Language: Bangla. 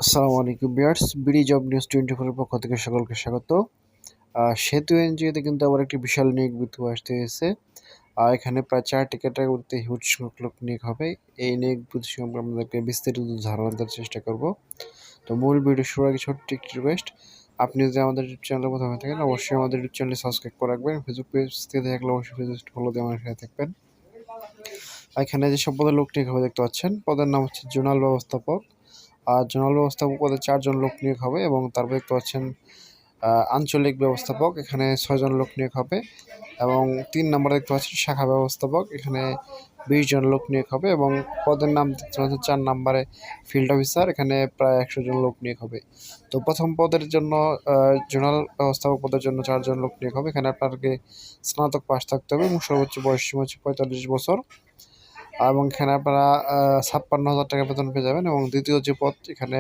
আসসালামু আলাইকুম ভিউয়ার্স, বিডি জব নিউজ 24 এর পক্ষ থেকে সকলকে স্বাগত। সেতু এনজিওতে কিন্তু আবার একটি বিশাল নিয়োগ বিজ্ঞপ্তি আসতে এসেছে। এখানে প্রায় 4টি ক্যাটাগরিতে হিউজ সংখ্যক নিয়োগ হবে। এই নিয়োগ বিজ্ঞপ্তি সম্পর্কে আপনাদেরকে বিস্তারিত ধারণা দেওয়ার চেষ্টা করব। তো মূল ভিডিও শুরুর আগে ছোট্ট একটি রিকোয়েস্ট, আপনি যদি আমাদের ইউটিউব চ্যানেলে প্রথম হয়ে থাকেন অবশ্যই আমাদের ইউটিউব চ্যানেলটি সাবস্ক্রাইব করে রাখবেন। ফেসবুক পেজ থেকে থাকলে অবশ্যই পেজটি ফলো দিয়ে আমার সাথে থাকবেন। এখানে যেসব পদে লোক নিয়োগ হবে দেখতে পাচ্ছেন, পদের নাম হচ্ছে জোনাল ব্যবস্থাপক। আর জোনাল ব্যবস্থাপক পদে 4 জন লোক নিয়োগ হবে এবং তারপর দেখতে পাচ্ছেন আঞ্চলিক ব্যবস্থাপক, এখানে 6 জন লোক নিয়োগ হবে এবং 3 নম্বরে দেখতে পাচ্ছেন শাখা ব্যবস্থাপক, এখানে 20 জন লোক নিয়োগ হবে এবং পদের নাম দেখতে পাচ্ছেন 4 নম্বরে ফিল্ড অফিসার, এখানে প্রায় 100 জন লোক নিয়োগ হবে। তো প্রথম পদের জন্য জোনাল ব্যবস্থাপক পদের জন্য 4 জন লোক নিয়োগ হবে। এখানে আপনাকে স্নাতক পাস থাকতে হবে এবং সর্বোচ্চ বয়স সীমা হচ্ছে 45 বছর এবং এখানে আপনারা 56,000 টাকা বেতন পেয়ে যাবেন। এবং দ্বিতীয় যে পদ, এখানে